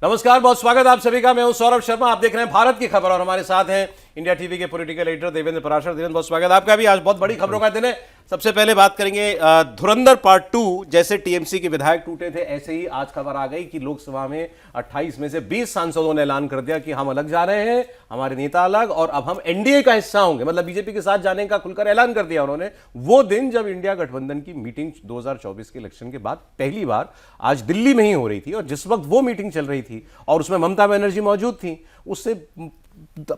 नमस्कार, बहुत स्वागत आप सभी का। मैं हूं सौरभ शर्मा। आप देख रहे हैं भारत की खबर और हमारे साथ हैं इंडिया टीवी के पॉलिटिकल एडिटर देवेंद्र पराशर। देवेंद्र, बहुत स्वागत आपका भी। आज बहुत बड़ी खबरों का दिन है। सबसे पहले बात करेंगे धुरंधर पार्ट 2। जैसे टीएमसी के विधायक टूटे थे, ऐसे ही आज खबर आ गई कि लोकसभा में 28 में से 20 सांसदों ने ऐलान कर दिया कि हम अलग जा रहे हैं, हमारे नेता अलग, और अब हम एनडीए का हिस्सा होंगे। मतलब बीजेपी के साथ जाने का खुलकर ऐलान कर दिया उन्होंने। वो दिन जब इंडिया गठबंधन की मीटिंग 2024 के इलेक्शन के बाद पहली बार आज दिल्ली में ही हो रही थी, और जिस वक्त वो मीटिंग चल रही थी और उसमें ममता बनर्जी मौजूद थी, उससे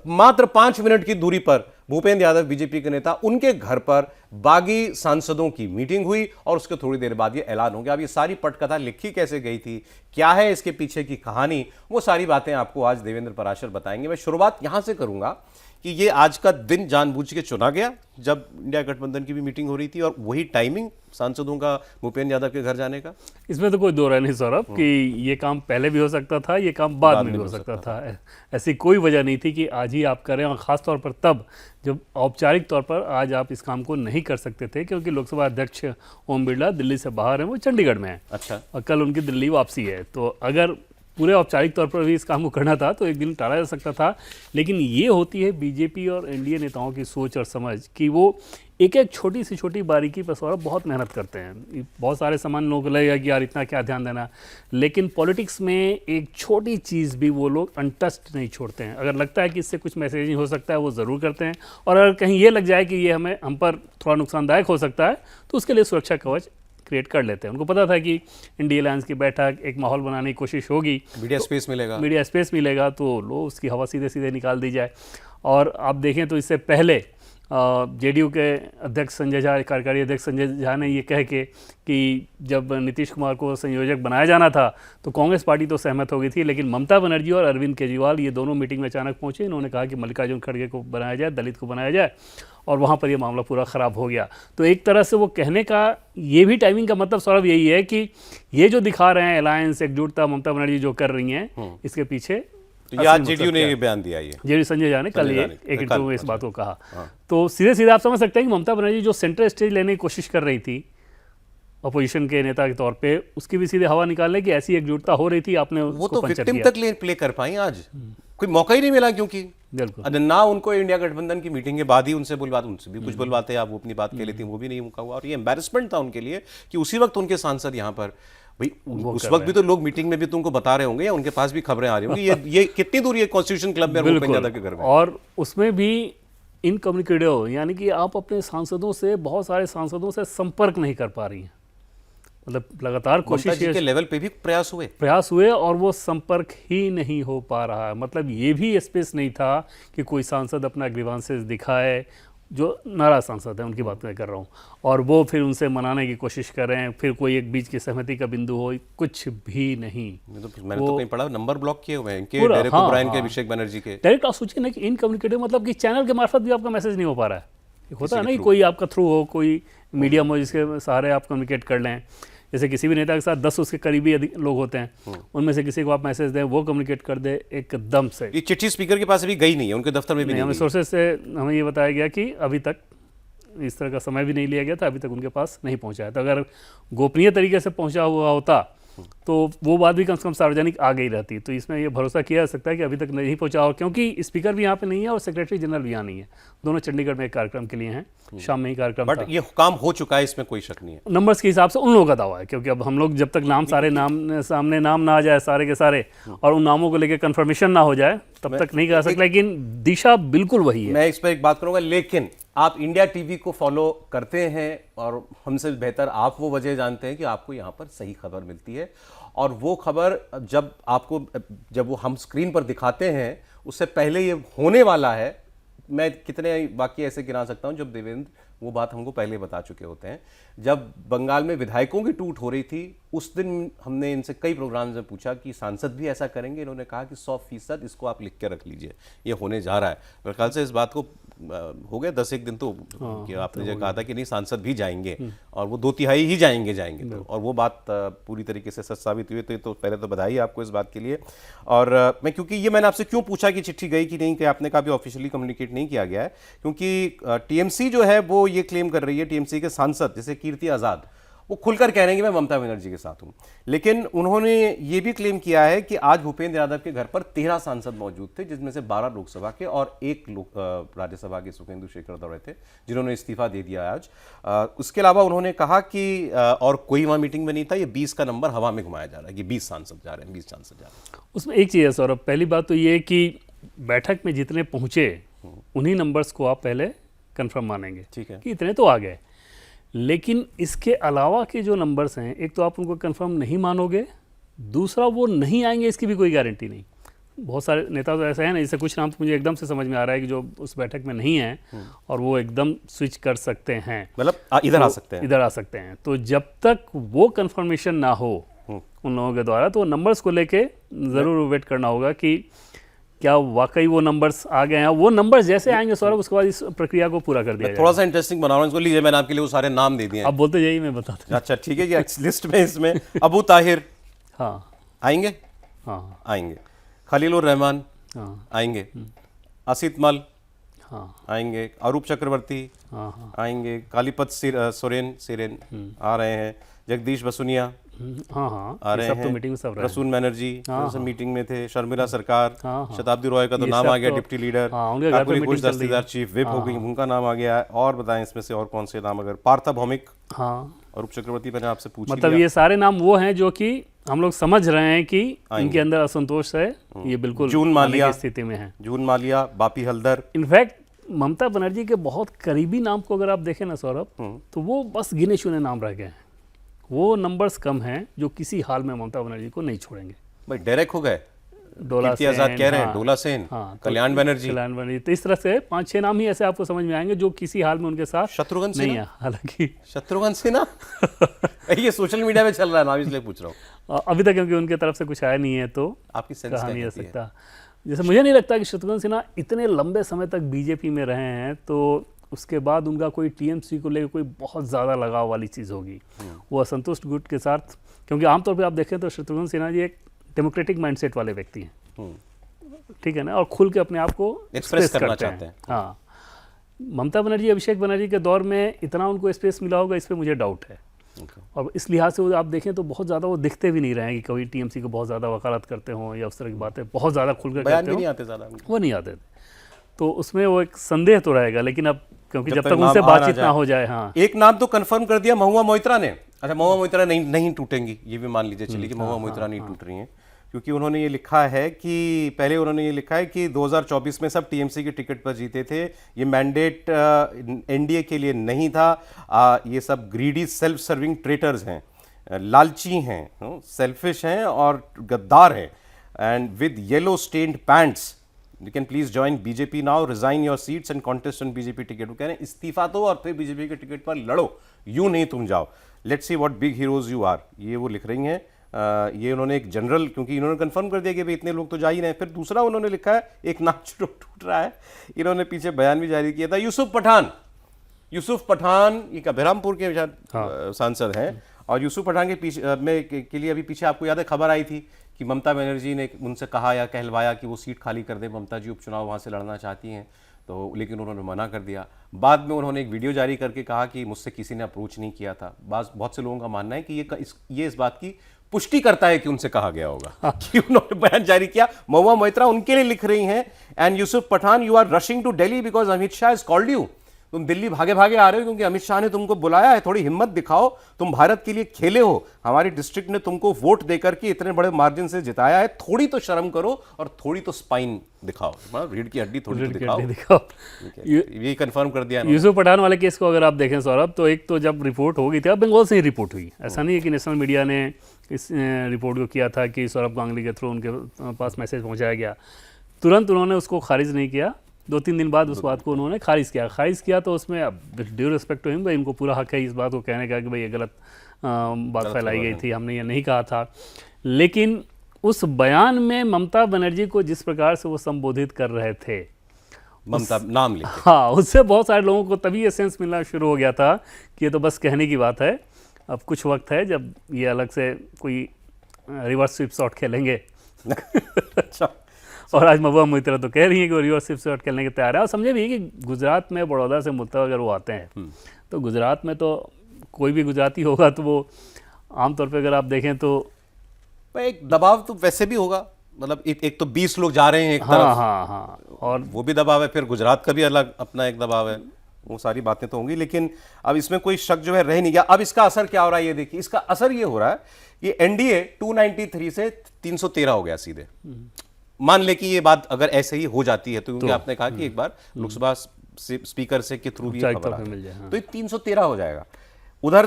मात्र 5 मिनट की दूरी पर भूपेंद्र यादव बीजेपी के नेता, उनके घर पर बागी सांसदों की मीटिंग हुई और उसके थोड़ी देर बाद ये ऐलान हो गया। अब ये सारी पटकथा लिखी कैसे गई थी, क्या है इसके पीछे की कहानी, वो सारी बातें आपको आज देवेंद्र पराशर बताएंगे। मैं शुरुआत यहां से करूंगा कि ये आज का दिन जानबूझ के चुना गया जब इंडिया गठबंधन की भी मीटिंग हो रही थी, और वही टाइमिंग सांसदों का भूपेंद्र यादव के घर जाने का। इसमें तो कोई दो राय नहीं सौरभ कि ये काम पहले भी हो सकता था, ये काम बाद में भी हो सकता था। ऐसी कोई वजह नहीं थी कि आज ही आप करें, और ख़ास तौर पर तब जब औपचारिक तौर पर आज आप इस काम को नहीं कर सकते थे, क्योंकि लोकसभा अध्यक्ष ओम बिरला दिल्ली से बाहर हैं, वो चंडीगढ़ में हैं। अच्छा। और कल उनकी दिल्ली वापसी है, तो अगर पूरे औपचारिक तौर पर भी इस काम को करना था तो एक दिन टाला जा सकता था। लेकिन ये होती है बीजेपी और एनडीए नेताओं की सोच और समझ कि वो एक एक छोटी सी छोटी बारीकी पर सौरभ बहुत मेहनत करते हैं। बहुत सारे सामान्य लोगों को लगेगा कि यार इतना क्या ध्यान देना, लेकिन पॉलिटिक्स में एक छोटी चीज़ भी वो लोग अनटच्ड नहीं छोड़ते हैं। अगर लगता है कि इससे कुछ मैसेजिंग हो सकता है, वो ज़रूर करते हैं, और अगर कहीं ये लग जाए कि ये हम पर थोड़ा नुकसानदायक हो सकता है, तो उसके लिए सुरक्षा कवच क्रिएट कर लेते हैं। उनको पता था कि इंडिया अलायंस की बैठक, एक माहौल बनाने की कोशिश होगी, मीडिया स्पेस मिलेगा तो लो उसकी हवा सीधे सीधे निकाल दी जाए। और आप देखें तो इससे पहले जेडीयू के अध्यक्ष संजय झा, कार्यकारी अध्यक्ष संजय झा ने ये कह के कि जब नीतीश कुमार को संयोजक बनाया जाना था तो कांग्रेस पार्टी तो सहमत हो गई थी, लेकिन ममता बनर्जी और अरविंद केजरीवाल ये दोनों मीटिंग में अचानक पहुंचे। इन्होंने कहा कि मल्लिकार्जुन खड़गे को बनाया जाए, दलित को बनाया जाए, और वहाँ पर ये मामला पूरा ख़राब हो गया। तो एक तरह से वो कहने का ये भी टाइमिंग का मतलब सौरभ यही है कि ये जो दिखा रहे हैं अलायंस, एकजुटता ममता बनर्जी जो कर रही हैं, इसके पीछे तो ये आज जेडीयू ने ये बयान दिया। ये जेडीयू संजय झा ने कल ये एक इंटरव्यू में इस बात को कहा। तो सीधे सीधे आप समझ सकते हैं कि ममता बनर्जी जो सेंट्रल स्टेज लेने की कोशिश कर रही थी अपोजिशन के नेता के तौर पे, उसकी भी सीधे हवा निकालने की ऐसी एकजुटता हो रही थी, आपने वो तो विक्टिम तक प्ले कर पाई। आज कोई मौका ही नहीं मिला, क्योंकि बिल्कुल ना उनको इंडिया गठबंधन की मीटिंग के बाद ही उनसे भी कुछ बुलवाते, आप वो अपनी बात कह लेती, वो भी नहीं मौका हुआ। और ये एम्बैरेसमेंट था उनके लिए कि उसी वक्त उनके सांसद यहाँ पर, भाई उस वक्त भी तो लोग मीटिंग में भी तुमको बता रहे होंगे, या उनके पास भी खबरें आ रही होंगी ये कितनी दूर ये कॉन्स्टिट्यूशन क्लब में भूपेंद्र यादव के घर में, और उसमें भी इनकम्युनिकेटिव, यानी कि आप अपने सांसदों से, बहुत सारे सांसदों से संपर्क नहीं कर पा रही हैं। मतलब लगातार कोशिश के लेवल पे भी प्रयास हुए और वो संपर्क ही नहीं हो पा रहा है। मतलब ये भी स्पेस नहीं था कि कोई सांसद अपना ग्रीवांसेस दिखाए, जो नाराज सांसद है उनकी बात मैं कर रहा हूँ, और वो फिर उनसे मनाने की कोशिश कर रहे हैं, फिर कोई एक बीच की सहमति का बिंदु हो, कुछ भी नहीं। मैंने तो कहीं पढ़ा नंबर ब्लॉक किए हुए हैं इनके, डेरेक ओब्रायन के, अभिषेक बनर्जी के। डायरेक्ट आप सोचिए ना कि इनकम्युनिकेटिव, मतलब कि चैनल के मार्फत भी आपका मैसेज नहीं हो पा रहा है। होता है ना कि कोई आपका थ्रू हो, कोई मीडियम हो जिसके सहारे आप कम्युनिकेट कर लें। जैसे किसी भी नेता के साथ 10 उसके करीबी लोग होते हैं, उनमें से किसी को आप मैसेज दें, वो कम्युनिकेट कर दे एकदम से। ये चिट्ठी स्पीकर के पास अभी गई नहीं है, उनके दफ्तर में भी नहीं। हमें सोर्सेज से हमें ये बताया गया कि अभी तक इस तरह का समय भी नहीं लिया गया था, अभी तक उनके पास नहीं पहुंचा है। तो अगर गोपनीय तरीके से पहुंचा हुआ होता तो वो बात भी कम से कम सार्वजनिक आ गई रहती। तो इसमें ये भरोसा किया जा सकता है कि अभी तक नहीं पहुंचा, और क्योंकि स्पीकर भी यहाँ पे नहीं है और सेक्रेटरी जनरल भी यहाँ नहीं है, दोनों चंडीगढ़ में एक कार्यक्रम के लिए हैं, शाम में ही कार्यक्रम बट ये काम हो चुका है, इसमें कोई शक नहीं है। नंबर्स के हिसाब से उन लोगों का दावा है, क्योंकि अब हम लोग जब तक सामने नाम ना आ जाए सारे के सारे, और उन नामों को लेकर कंफर्मेशन ना हो जाए, तब तक नहीं कह सकते। लेकिन दिशा बिल्कुल वही है। मैं इस पर एक बात करूंगा, लेकिन आप इंडिया टीवी को फॉलो करते हैं और हमसे बेहतर आप वो वजह जानते हैं कि आपको यहाँ पर सही खबर मिलती है, और वो खबर जब वो हम स्क्रीन पर दिखाते हैं उससे पहले ये होने वाला है। मैं कितने वाक्य ऐसे गिना सकता हूं जब देवेंद्र वो बात हमको पहले बता चुके होते हैं। जब बंगाल में विधायकों की टूट हो रही थी, उस दिन हमने इनसे कई प्रोग्राम्स में पूछा कि सांसद भी ऐसा करेंगे। इन्होंने कहा कि 100% इसको आप लिख के रख लीजिए, ये होने जा रहा है। मेरे ख्याल से इस बात को हो गए 10-1 दिन तो कि आपने जो कहा था कि नहीं सांसद भी जाएंगे, और वो 2/3 ही जाएंगे तो, और वो बात पूरी तरीके से सच साबित हुई। तो पहले तो बधाई आपको इस बात के लिए। और क्योंकि मैंने आपसे क्यों पूछा कि चिट्ठी गई कि नहीं, कि आपने कहा भी ऑफिशियली कम्युनिकेट नहीं किया गया है, क्योंकि टीएमसी जो है वो ये क्लेम कर रही है, टीएमसी के सांसद जैसे कीर्ति आज़ाद वो खुलकर कह रहे हैं कि मैं ममता बनर्जी के साथ हूं। लेकिन उन्होंने ये भी क्लेम किया है कि आज भूपेंद्र यादव के घर पर 13 सांसद मौजूद थे, जिसमें से 12 लोकसभा के और 1 राज्यसभा के सुखेंदु शेखर दौड़े थे, जिन्होंने इस्तीफा दे दिया आज। उसके अलावा उन्होंने कहा कि और कोई वहां मीटिंग में नहीं था, ये 20 का नंबर हवा में घुमाया जा रहा है कि 20 सांसद जा रहे हैं, 20 सांसद जा रहे हैं। उसमें एक चीज़ है सौरभ, पहली बात तो ये है कि बैठक में जितने पहुंचे उन्हीं नंबर्स को आप पहले कंफर्म मानेंगे, ठीक है कि इतने तो आ गए। लेकिन इसके अलावा के जो नंबर्स हैं, एक तो आप उनको कंफर्म नहीं मानोगे, दूसरा वो नहीं आएंगे इसकी भी कोई गारंटी नहीं। बहुत सारे नेता तो ऐसे हैं ना, जैसे कुछ नाम तो मुझे एकदम से समझ में आ रहा है कि जो उस बैठक में नहीं है और वो एकदम स्विच कर सकते हैं, मतलब इधर आ सकते हैं, इधर आ सकते हैं। तो जब तक वो कंफर्मेशन ना हो उन लोगों के द्वारा, तो नंबर्स को लेके ज़रूर वेट करना होगा कि क्या वाकई वो नंबर्स आ गए हैं। वो नंबर्स जैसे आएंगे सौरभ, उसके बाद इस प्रक्रिया को पूरा कर दिया जाएगा। थोड़ा सा इंटरेस्टिंग बना रहा हूँ इसको, लीजिए मैंने आपके लिए वो सारे नाम दे दिए हैं। आप बोलते जाइए, मैं बताता हूँ। अच्छा ठीक है कि लिस्ट में इसमें अबू ताहिर हाँ आएंगे, हाँ आएंगे, खलीलुर रहमान हाँ आएंगे, असित मल हाँ आएंगे, अरूप चक्रवर्ती हाँ हाँ आएंगे, कालीपत सोरेन आ रहे हैं, जगदीश बसुनिया हाँ हाँ, आ ये रहे सब तो हैं, मीटिंग में सब रहे। रसूल बैनर्जी सब मीटिंग में थे, शर्मिला सरकार, हाँ, हाँ। शताब्दी रॉय का तो ये नाम सब आ गया, तो- डिप्टी लीडर, हाँ, उनके घर पे काकुली मीटिंग घोष चल रही है। दस्तीदार चीफ विप हो गई, उनका नाम आ गया है। और बताएं इसमें से और कौन से नाम, अगर पार्था भौमिक हाँ, और उप चक्रवर्ती मैंने आपसे पूछ ही मतलब लिया। ये सारे नाम वो हैं जो कि हम लोग समझ रहे हैं कि इनके अंदर असंतोष है, ये बिल्कुल जून आने मालिया की स्थिति में है। जून मालिया, बापी हल्दर, इनफैक्ट ममता बनर्जी के बहुत करीबी नाम को अगर आप देखें ना सौरभ, तो वो बस गिने चुने नाम रह गए हैं। वो नंबर्स कम हैं जो किसी हाल में ममता बनर्जी को नहीं छोड़ेंगे। भाई डायरेक्ट हो गए, डोला कीर्ति आजाद सेन, कह रहे हैं, हाँ, डोला सेन, हाँ, कल्याण बनर्जी, कल्याण बनर्जी, तो इस तरह से 5-6 नाम ही ऐसे आपको समझ में आएंगे जो किसी हाल में उनके साथ शत्रुघ्न नहीं सिन्हा, है। हालांकि शत्रुघ्न सिन्हा ये सोशल मीडिया में चल रहा है नाम, इसलिए पूछ रहा हूँ। अभी तक क्योंकि उनके तरफ से कुछ आया नहीं है तो आपकी सेंस कहा क्या नहीं जा कहती है? सकता। जैसे मुझे नहीं लगता कि शत्रुघ्न सिन्हा इतने लंबे समय तक बीजेपी में रहे हैं, तो उसके बाद उनका कोई टीएमसी को लेकर कोई बहुत ज़्यादा लगाव वाली चीज़ होगी। वो असंतुष्ट गुट के साथ, क्योंकि आमतौर पे आप देखें तो शत्रुघ्न सिन्हा जी एक डेमोक्रेटिक माइंडसेट वाले व्यक्ति हैं, ठीक है ना, और खुल के अपने आप को एक्सप्रेस करना करते चाहते हैं। हाँ, ममता बनर्जी, अभिषेक बनर्जी के दौर में इतना उनको स्पेस मिला होगा, इस पर मुझे डाउट है। और इस लिहाज से वो आप देखें तो बहुत ज़्यादा वो दिखते भी नहीं रहे हैं कि कभी टीएमसी को बहुत ज़्यादा वकालत करते हों या उस तरह की बातें बहुत ज़्यादा खुलकर बयान करते भी हों, नहीं आते ज्यादा उनके। वो नहीं आते थे। तो उसमें वो एक संदेह तो रहेगा, लेकिन अब क्योंकि जब जब तक तक नाम उनसे आ ना बातचीत जाए। ना हो जाए। हाँ, एक नाम तो कंफर्म कर दिया महुआ मोइत्रा ने। अच्छा, महुआ मोइत्रा नहीं टूटेंगी, ये भी मान लीजिए चलिए कि महुआ मोइत्रा नहीं टूट रही हैं, क्योंकि उन्होंने ये लिखा है कि पहले उन्होंने ये लिखा है कि 2024 में सब टीएमसी के टिकट पर जीते थे, ये मैंडेट एनडीए के लिए नहीं था, ये सब ग्रीडी सेल्फ सर्विंग ट्रेटर्स हैं, लालची हैं, सेल्फिश हैं और गद्दार हैं, and with yellow stained pants you can please join BJP now, resign your seats and contest on BJP ticket. वो कह रहे हैं इस्तीफा दो और फिर बीजेपी के टिकट पर लड़ो, यूं नहीं तुम जाओ, let's see what big heroes you are, ये वो लिख रही हैं। ये उन्होंने एक जनरल, क्योंकि इन्होंने कंफर्म कर दिया कि भाई इतने लोग तो जा ही रहे हैं। फिर दूसरा उन्होंने लिखा है, एक नाम जो टूट रहा है, इन्होंने पीछे बयान भी जारी किया था, यूसुफ पठान ये बहरामपुर के सांसद हैं, और यूसुफ पठान के पीछे के लिए अभी पीछे आपको याद है खबर आई थी कि ममता बनर्जी ने उनसे कहा या कहलवाया कि वो सीट खाली कर दे, ममता जी उपचुनाव वहाँ से लड़ना चाहती हैं, तो लेकिन उन्होंने मना कर दिया। बाद में उन्होंने एक वीडियो जारी करके कहा कि मुझसे किसी ने अप्रोच नहीं किया था। बहुत से लोगों का मानना है कि ये इस बात की पुष्टि करता है कि उनसे कहा गया होगा कि उन्होंने बयान जारी किया। महुआ मोइत्रा उनके लिए लिख रही हैं, and Yusuf Pathan, you are rushing to Delhi because Amit Shah has called you. तुम दिल्ली भागे भागे आ रहे हो क्योंकि अमित शाह ने तुमको बुलाया है, थोड़ी हिम्मत दिखाओ, तुम भारत के लिए खेले हो, हमारी डिस्ट्रिक्ट ने तुमको वोट देकर के इतने बड़े मार्जिन से जिताया है, थोड़ी तो शर्म करो और थोड़ी तो स्पाइन दिखाओ, रीढ़ की हड्डी थोड़ी तो दिखाओ। ये कंफर्म कर दिया यूसुफ पठान वाले केस को अगर आप देखें सौरभ, तो एक तो जब रिपोर्ट हो गई थी, अब बंगाल से ही रिपोर्ट हुई, ऐसा नहीं है कि नेशनल मीडिया ने इस रिपोर्ट को किया था कि सौरभ गांगुली के थ्रू उनके पास मैसेज पहुंचाया गया। तुरंत उन्होंने उसको खारिज नहीं किया, 2-3 दिन बाद उस बात को उन्होंने खारिज किया तो उसमें अब ड्यू रिस्पेक्ट टू हिम, भाई इनको पूरा हक है इस बात को कहने का कि भाई ये गलत बात फैलाई गई थी, हमने ये नहीं कहा था। लेकिन उस बयान में ममता बनर्जी को जिस प्रकार से वो संबोधित कर रहे थे, ममता नाम लेके, हाँ, उससे बहुत सारे लोगों को तभी ये सेंस मिलना शुरू हो गया था कि ये तो बस कहने की बात है, अब कुछ वक्त है जब ये अलग से कोई रिवर्स स्वीप शॉट खेलेंगे। अच्छा, और आज महुआ मोइत्रा तो कह रही है कि वो रिवर्स स्वीप शॉट खेलने के तैयार है। और समझे भी कि गुजरात में बड़ौदा से मुल्तवा अगर वो आते हैं तो गुजरात में तो कोई भी गुजराती होगा तो वो आमतौर पे अगर आप देखें तो एक दबाव तो वैसे भी होगा, मतलब एक तो 20 लोग जा रहे हैं एक हाँ तरफ, हाँ, और वो भी दबाव है, फिर गुजरात का भी अलग अपना एक दबाव है, वो सारी बातें तो होंगी। लेकिन अब इसमें कोई शक जो है रह नहीं गया। अब इसका असर क्या हो रहा है ये देखिए, इसका असर ये हो रहा है कि एनडीए 293 से 313 हो गया सीधे। मान ले कि ये बात अगर ऐसे ही हो जाती है तो, क्योंकि आपने कहा कि एक बार लोकसभा स्पीकर से के थ्रू भी ये खबर आ मिल जाए, हाँ। तो ये 313 हो जाएगा उधर।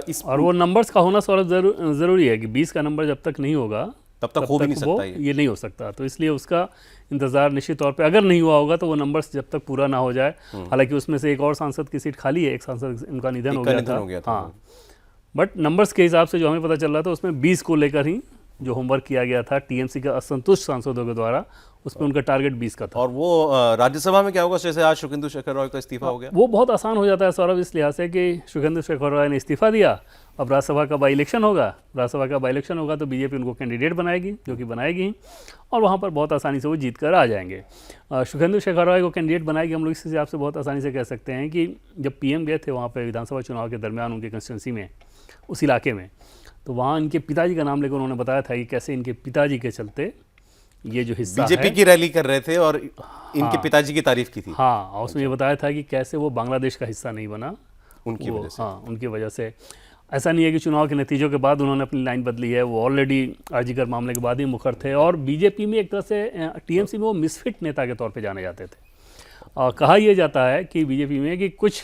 इस और वो नंबर्स का होना सौरभ जरूरी है कि 20 का नंबर जब तक नहीं होगा तब तक हो भी नहीं सकता ये नहीं हो सकता। तो इसलिए उसका इंतजार निश्चित तौर पे अगर नहीं हुआ होगा तो वो नंबर्स जब तक पूरा ना हो जाए। हालांकि उसमें से एक और सांसद की सीट खाली है, एक सांसद उनका निधन हो गया था। हाँ, बट नंबर्स के हिसाब से जो हमें पता चल रहा था उसमें 20 को लेकर ही जो होमवर्क किया गया था टीएमसी का असंतुष्ट सांसदों के द्वारा, उसमें उनका टारगेट 20 का था। और वो राज्यसभा में क्या होगा, जैसे आज शुभेंदु शेखर रॉय का इस्तीफा हो गया, वो बहुत आसान हो जाता है सौरभ इस लिहाज से कि शुभेंदु शेखर रॉय ने इस्तीफा दिया, अब राज्यसभा का बाई इलेक्शन होगा, राज्यसभा का बाई इलेक्शन होगा तो बीजेपी उनको कैंडिडेट बनाएगी, जो कि बनाएगी ही, और वहाँ पर बहुत आसानी से वो जीत कर आ जाएंगे। शुभेंदु शेखर रॉय को कैंडिडेट बनाएगी, हम लोग इस हिसाब से बहुत आसानी से कह सकते हैं कि जब पीएम गए थे वहाँ पर विधानसभा चुनाव के दरमियान उनके कंस्टिट्यूंसी में, उस इलाके में, तो वहाँ इनके पिताजी का नाम लेकर उन्होंने बताया था कि कैसे इनके पिताजी के चलते ये जो हिस्सा बीजेपी की रैली कर रहे थे और इनके पिताजी की तारीफ की थी। हाँ, और उसमें ये बताया था कि कैसे वो बांग्लादेश का हिस्सा नहीं बना उनकी वजह से। हाँ, उनकी वजह से। ऐसा नहीं है कि चुनाव के नतीजों के बाद उन्होंने अपनी लाइन बदली है, वो ऑलरेडी आरजीकर मामले के बाद ही मुखर थे और बीजेपी में एक तरह से टीएमसी में वो मिसफिट नेता के तौर पे जाने जाते थे। और कहा यह जाता है कि बीजेपी में कि कुछ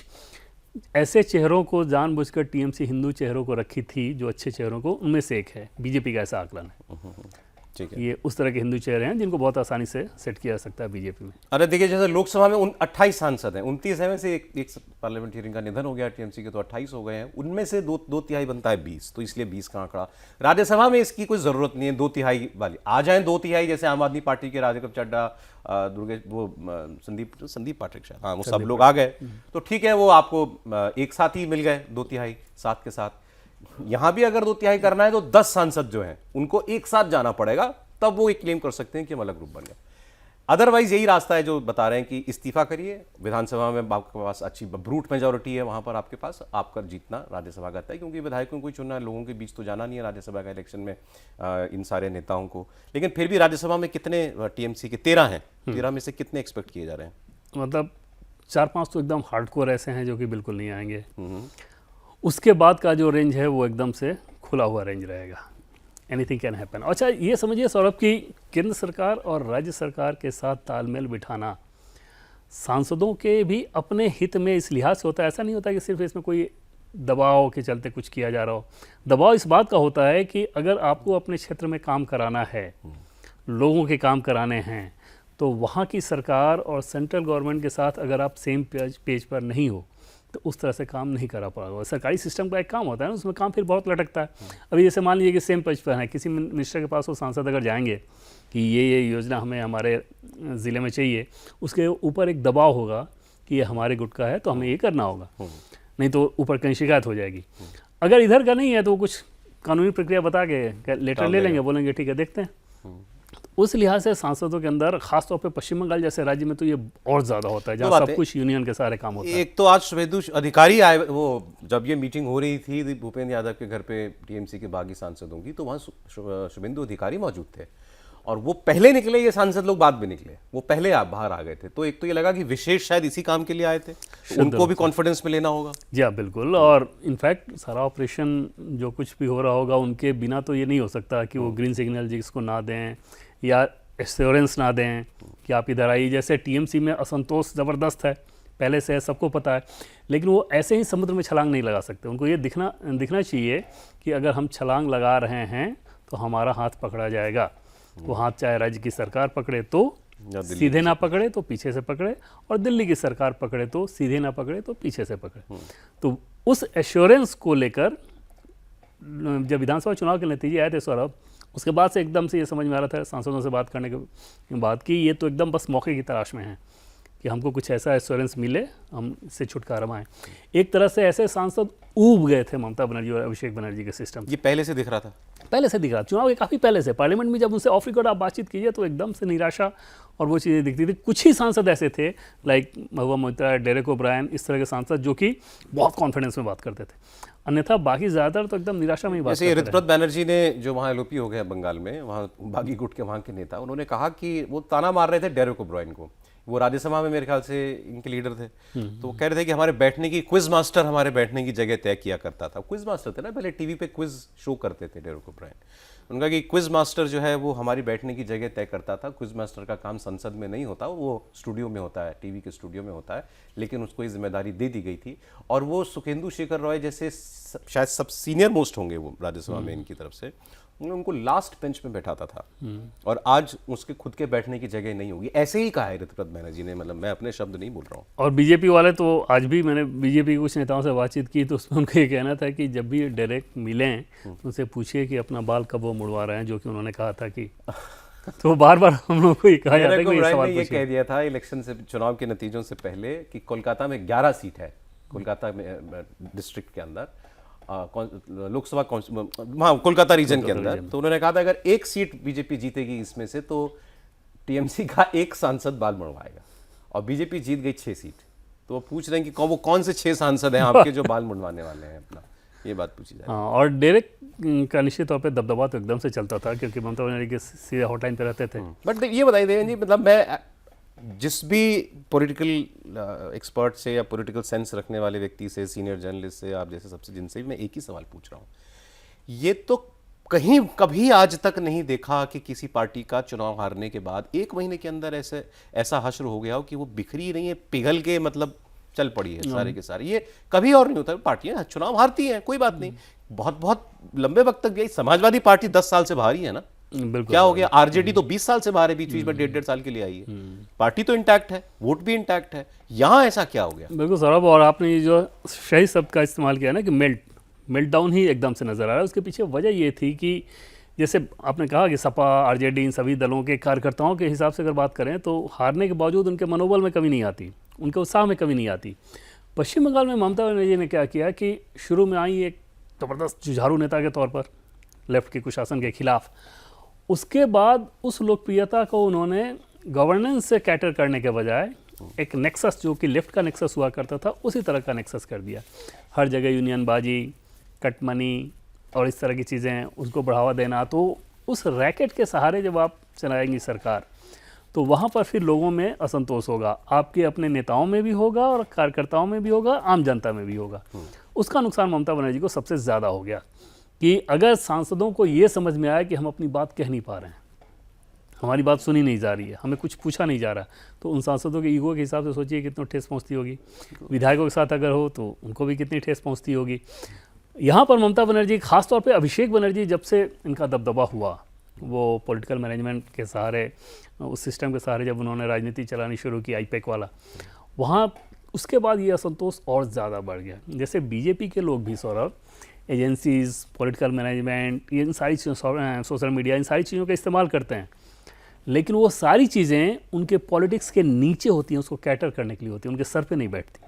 ऐसे चेहरों को जानबूझकर टीएमसी हिंदू चेहरों को रखी थी जो अच्छे चेहरों को, उनमें से एक है, बीजेपी का ऐसा आकलन है। ठीक है, ये उस तरह के हिंदू चेहरे हैं जिनको बहुत आसानी से सेट किया जा सकता है बीजेपी में। अरे देखिए, जैसे लोकसभा में 28 सांसद हैं, 29 है में से एक पार्लियामेंटेरियन का निधन हो गया टीएमसी के, तो 28 हो गए हैं, उनमें से दो तिहाई बनता है 20, तो इसलिए 20 का आंकड़ा। राज्यसभा में इसकी कोई जरूरत नहीं है, 2 तिहाई वाली आ जाए, 2 तिहाई जैसे आम आदमी पार्टी के राघव चड्ढा, दुर्गेश, वो संदीप पाठक शायद, हाँ, वो सब लोग आ गए, तो ठीक है, वो आपको एक साथ ही मिल गए 2 तिहाई साथ के साथ। यहां भी अगर 2 तिहाई करना है तो 10 सांसद जो हैं उनको एक साथ जाना पड़ेगा, तब वो एक क्लेम कर सकते हैं कि हम अलग ग्रुप बन गए। अदरवाइज यही रास्ता है जो बता रहे हैं कि इस्तीफा करिए, विधानसभा में आपके पास अच्छी ब्रूट मेजॉरिटी है, वहां पर आपके पास आपका जीतना राज्यसभा का है, क्योंकि विधायकों को चुनना है, लोगों के बीच तो जाना नहीं है राज्यसभा का इलेक्शन में इन सारे नेताओं को। लेकिन फिर भी राज्यसभा में कितने टीएमसी के 13 हैं, 13 में से कितने एक्सपेक्ट किए जा रहे हैं? मतलब 4-5 तो एकदम हार्डकोर ऐसे हैं जो कि बिल्कुल नहीं आएंगे। उसके बाद का जो रेंज है वो एकदम से खुला हुआ रेंज रहेगा, एनीथिंग कैन हैपन। अच्छा, ये समझिए सौरभ कि केंद्र सरकार और राज्य सरकार के साथ तालमेल बिठाना सांसदों के भी अपने हित में इस लिहाज से होता है। ऐसा नहीं होता कि सिर्फ इसमें कोई दबाव के चलते कुछ किया जा रहा हो। दबाव इस बात का होता है कि अगर आपको अपने क्षेत्र में काम कराना है, लोगों के काम कराने हैं, तो वहाँ की सरकार और सेंट्रल गवर्नमेंट के साथ अगर आप सेम पेज पर नहीं हो तो उस तरह से काम नहीं करा पाएगा। सरकारी सिस्टम का एक काम होता है ना, उसमें काम फिर बहुत लटकता है। अभी जैसे मान लीजिए कि सेम पेज पर है, किसी मिनिस्टर के पास वो सांसद अगर जाएंगे कि ये योजना हमें हमारे ज़िले में चाहिए, उसके ऊपर एक दबाव होगा कि ये हमारे गुट का है तो हमें ये करना होगा, नहीं तो ऊपर कहीं शिकायत हो जाएगी। अगर इधर का नहीं है तो कुछ कानूनी प्रक्रिया बता के लेटर ले लेंगे, बोलेंगे ठीक है देखते हैं। उस लिहाज से सांसदों के अंदर खासतौर पे पश्चिम बंगाल जैसे राज्य में तो ये और ज़्यादा होता है, जहाँ सब कुछ यूनियन के सारे काम होता है। एक तो आज शुभेंदु अधिकारी आए, वो जब ये मीटिंग हो रही थी भूपेंद्र यादव के घर पे टीएमसी के बागी सांसदों की, तो वहाँ शुभेंदु अधिकारी मौजूद थे और वो पहले निकले, ये सांसद लोग बाद में निकले, वो पहले आप बाहर आ गए थे। तो एक तो ये लगा कि विशेष शायद इसी काम के लिए आए थे, तो उनको भी कॉन्फिडेंस में लेना होगा। जी हाँ, बिल्कुल। और इनफैक्ट सारा ऑपरेशन जो कुछ भी हो रहा होगा उनके बिना तो ये नहीं हो सकता कि वो ग्रीन सिग्नल जिसको ना दें या एश्योरेंस ना दें कि आप इधर आइए। जैसे टीएमसी में असंतोष ज़बरदस्त है, पहले से है, सबको पता है, लेकिन वो ऐसे ही समुद्र में छलांग नहीं लगा सकते। उनको ये दिखना चाहिए कि अगर हम छलांग लगा रहे हैं तो हमारा हाथ पकड़ा जाएगा। वो हाथ चाहे राज्य की सरकार पकड़े तो सीधे ना पकड़े तो पीछे से पकड़े, और दिल्ली की सरकार पकड़े तो सीधे ना पकड़े तो पीछे से पकड़े। तो उस एश्योरेंस को लेकर जब विधानसभा चुनाव के नतीजे आए थे सौरभ, उसके बाद से एकदम से ये समझ में आ रहा था सांसदों से बात करने के बाद कि ये तो एकदम बस मौके की तलाश में है कि हमको कुछ ऐसा एश्योरेंस मिले, हम इससे छुटकारा पाएं। एक तरह से ऐसे सांसद ऊब गए थे ममता बनर्जी और अभिषेक बनर्जी के सिस्टम। ये पहले से दिख रहा था, पहले से दिख रहा, चुनाव के काफ़ी पहले से पार्लियामेंट में जब उनसे ऑफ रिकॉर्ड आप बातचीत कीजिए तो एकदम से निराशा और वो चीज़ें दिखती थी। कुछ ही सांसद ऐसे थे लाइक महबूबा मोइत्रा, डेरेक ओब्रायन, इस तरह के सांसद जो कि बहुत कॉन्फिडेंस में बात करते थे, अन्यथा बाकी ज़्यादातर तो एकदम निराशा में ही बात जैसे करते ऋतुव्रत बैनर्जी ने जो वहाँ एलओपी हो गया बंगाल में, वहाँ बागी गुट के वहाँ के नेता, उन्होंने कहा कि वो ताना मार रहे थे डेरेक ओब्रायन को, वो राज्यसभा में मेरे ख्याल से इनके लीडर थे, तो वो कह रहे थे कि हमारे बैठने की क्विज मास्टर हमारे बैठने की जगह तय किया करता था। क्विज मास्टर थे ना, पहले टीवी पे क्विज शो करते थे डेरेक ओब्रायन। उनका कि क्विज मास्टर जो है वो हमारी बैठने की जगह तय करता था। क्विज मास्टर का काम संसद में नहीं होता, वो स्टूडियो में होता है, टीवी के स्टूडियो में होता है, लेकिन उसको ये जिम्मेदारी दे दी गई थी। और वो सुखेंदु शेखर रॉय जैसे शायद सब सीनियर मोस्ट होंगे वो राज्यसभा में इनकी तरफ से, उनको लास्ट बेंच में बैठाता था, और आज उसके खुद के बैठने की जगह नहीं होगी। ऐसे ही कहा है ऋतुव्रत बैनर्जी ने, मतलब मैं अपने शब्द नहीं बोल रहा हूँ। और बीजेपी वाले तो आज भी मैंने बीजेपी के कुछ नेताओं से बातचीत की तो उसमें उनका ये कहना था कि जब भी डायरेक्ट मिलें तो उनसे पूछिए कि अपना बाल कब वो मुड़वा रहे हैं, जो कि उन्होंने कहा था कि तो बार बार हम लोग को ये कहा जाता है कि ये सवाल ये कह दिया था इलेक्शन से, चुनाव के नतीजों से पहले, कि कोलकाता में 11 सीट है, कोलकाता में डिस्ट्रिक्ट के अंदर, लोकसभा हाँ कोलकाता रीजन के अंदर, तो उन्होंने कहा था अगर एक सीट बीजेपी जीतेगी इसमें से तो टीएमसी का एक सांसद बाल मुड़वाएगा, और बीजेपी जीत गई 6 सीट। तो वो पूछ रहे हैं कि वो कौन से 6 सांसद हैं आपके जो बाल मुड़वाने वाले हैं अपना, ये बात पूछी जाए। हाँ, और डायरेक्ट का निश्चित तौर पे दबदबा तो एकदम से चलता था क्योंकि ममता बनर्जी के सीधे हॉटलाइन पे रहते थे। बट ये बताइए देवेंद्र जी, मतलब मैं जिस भी पॉलिटिकल एक्सपर्ट से या पॉलिटिकल सेंस रखने वाले व्यक्ति से, सीनियर जर्नलिस्ट से, आप जैसे सबसे, जिनसे भी मैं एक ही सवाल पूछ रहा हूँ, ये तो कहीं कभी आज तक नहीं देखा कि किसी पार्टी का चुनाव हारने के बाद 1 महीने के अंदर ऐसा हश्र हो गया हो कि वो बिखरी नहीं है, पिघल के मतलब चल पड़ी है सारे के सारे। ये कभी और नहीं होता। पार्टियां चुनाव हारती हैं, कोई बात नहीं, बहुत बहुत लंबे वक्त तक गई। समाजवादी पार्टी 10 साल से बाहर ही है ना, क्या हो गया? आरजेडी तो 20 साल से बाहर है, बीच बीच में 1.5 साल के लिए आई है। पार्टी तो इंटैक्ट है, वोट भी इंटैक्ट है, यहां ऐसा क्या हो गया? बिल्कुल सौरभ, और आपने ये जो सही शब्द का इस्तेमाल किया ना कि मेल्ट डाउन ही एकदम से नजर आ रहा है। उसके पीछे वजह ये थी कि जैसे आपने कहा कि सपा, आरजेडी, इन सभी दलों के कार्यकर्ताओं के हिसाब से अगर बात करें तो हारने के बावजूद उनके मनोबल में कमी नहीं आती, उनके उत्साह में कमी नहीं आती। पश्चिम बंगाल में ममता बनर्जी ने क्या किया कि शुरू में आई एक ज़बरदस्त जुझारू नेता के तौर पर लेफ्ट के कुशासन के खिलाफ, उसके बाद उस लोकप्रियता को उन्होंने गवर्नेंस से कैटर करने के बजाय एक नेक्सस, जो कि लेफ्ट का नेक्सस हुआ करता था, उसी तरह का नेक्सस कर दिया। हर जगह यूनियनबाजी, कट मनी और इस तरह की चीज़ें, उसको बढ़ावा देना। तो उस रैकेट के सहारे जब आप चलाएंगी सरकार तो वहाँ पर फिर लोगों में असंतोष होगा, आपके अपने नेताओं में भी होगा और कार्यकर्ताओं में भी होगा, आम जनता में भी होगा। उसका नुकसान ममता बनर्जी को सबसे ज़्यादा हो गया कि अगर सांसदों को ये समझ में आया कि हम अपनी बात कह नहीं पा रहे हैं, हमारी बात सुनी नहीं जा रही है, हमें कुछ पूछा नहीं जा रहा, तो उन सांसदों के ईगो के हिसाब से सोचिए कितनी ठेस पहुँचती होगी। विधायकों के साथ अगर हो तो उनको भी कितनी ठेस पहुँचती होगी। यहाँ पर ममता बनर्जी, खासतौर पे अभिषेक बनर्जी, जब से इनका दबदबा हुआ, वो पॉलिटिकल मैनेजमेंट के सहारे, उस सिस्टम के सहारे जब उन्होंने राजनीति चलानी शुरू की, आईपैक वाला, वहाँ उसके बाद ये असंतोष और ज़्यादा बढ़ गया। जैसे बीजेपी के लोग भी सौरभ, एजेंसीज़, पॉलिटिकल मैनेजमेंट, इन सारी चीज़ों, सोशल मीडिया, इन सारी चीज़ों का इस्तेमाल करते हैं, लेकिन वो सारी चीज़ें उनके पॉलिटिक्स के नीचे होती हैं, उसको कैटर करने के लिए होती हैं, उनके सर पे नहीं बैठती।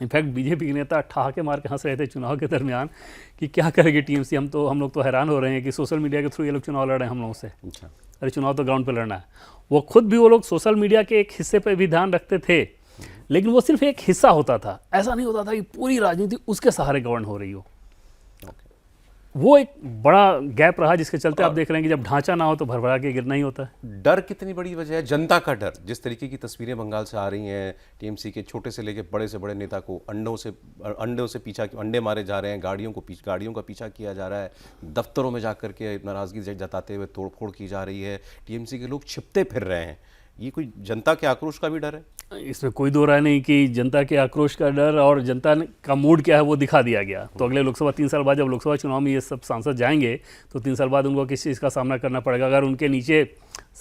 इनफैक्ट बीजेपी के नेता ठहाके मार के हंस रहे थे चुनाव के दरमियान कि क्या करेगी टीएमसी, हम लोग तो हैरान हो रहे हैं कि सोशल मीडिया के थ्रू ये लोग चुनाव लड़ रहे हैं हम लोगों से। अरे चुनाव तो ग्राउंड पे लड़ना है। वो खुद भी, वो लोग सोशल मीडिया के एक हिस्से पे भी ध्यान रखते थे, लेकिन वो सिर्फ एक हिस्सा होता था, ऐसा नहीं होता था कि पूरी राजनीति उसके सहारे गवर्न हो रही हो। वो एक बड़ा गैप रहा जिसके चलते आप देख रहे हैं कि जब ढांचा ना हो तो भरभरा के गिरना ही होता है। डर कितनी बड़ी वजह है, जनता का डर। जिस तरीके की तस्वीरें बंगाल से आ रही हैं, टीएमसी के छोटे से लेके बड़े से बड़े नेता को अंडों से पीछा, अंडे मारे जा रहे हैं, गाड़ियों का पीछा किया जा रहा है, दफ्तरों में जाकर के नाराजगी जताते हुए तोड़फोड़ की जा रही है, टीएमसी के लोग छिपते फिर रहे हैं। ये कोई जनता के आक्रोश का भी डर है? इसमें कोई दो राय नहीं कि जनता के आक्रोश का डर और जनता का मूड क्या है वो दिखा दिया गया। तो अगले लोकसभा 3 साल बाद जब लोकसभा चुनाव में ये सब सांसद जाएंगे तो 3 साल बाद उनको किस चीज़ का सामना करना पड़ेगा। अगर उनके नीचे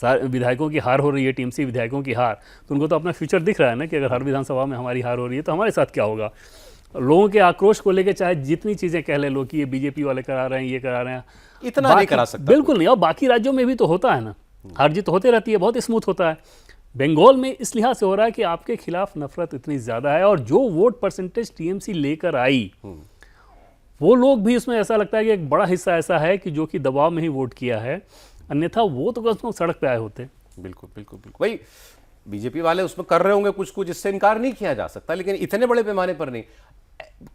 विधायकों की हार हो रही है, टीएमसी विधायकों की हार, तो उनको तो अपना फ्यूचर दिख रहा है ना कि अगर हर विधानसभा में हमारी हार हो रही है तो हमारे साथ क्या होगा। लोगों के आक्रोश को लेकर चाहे जितनी चीज़ें कह ले लो कि ये बीजेपी वाले करा रहे हैं, ये करा रहे हैं, इतना नहीं करा सकता। बिल्कुल नहीं। और बाकी राज्यों में भी तो होता है ना, हार जीत होते रहती है, बहुत स्मूथ होता है। बंगाल में इस लिहाज से हो रहा है कि आपके खिलाफ नफरत इतनी ज़्यादा है, और जो वोट परसेंटेज टीएमसी लेकर आई, वो लोग भी उसमें ऐसा लगता है कि एक बड़ा हिस्सा ऐसा है कि जो कि दबाव में ही वोट किया है, अन्यथा वो तो कम से कम सड़क पे आए होते। बिल्कुल बिल्कुल बिल्कुल भाई, बीजेपी वाले उसमें कर रहे होंगे कुछ कुछ, इससे इनकार नहीं किया जा सकता, लेकिन इतने बड़े पैमाने पर नहीं।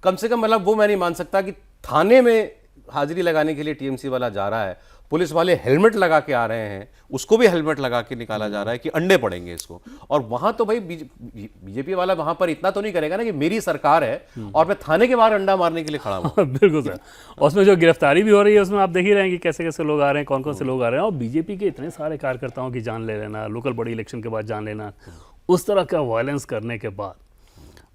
कम से कम मतलब वो मैं नहीं मान सकता कि थाने में हाजिरी लगाने के लिए टीएमसी वाला जा रहा है, पुलिस वाले हेलमेट लगा के आ रहे हैं, उसको भी हेलमेट लगा के निकाला जा रहा है कि अंडे पड़ेंगे इसको। और वहां तो भाई बीजेपी वाला वहां पर इतना तो नहीं करेगा ना कि मेरी सरकार है और मैं थाने के बाहर अंडा मारने के लिए खड़ा हूं। बिल्कुल सर। और उसमें जो गिरफ्तारी भी हो रही है, उसमें आप देख ही रहे हैं कि कैसे कैसे लोग आ रहे हैं, कौन कौन से लोग आ रहे हैं, और बीजेपी के इतने सारे कार्यकर्ताओं की जान ले लेना, लोकल बॉडी इलेक्शन के बाद जान लेना, उस तरह का वायलेंस करने के बाद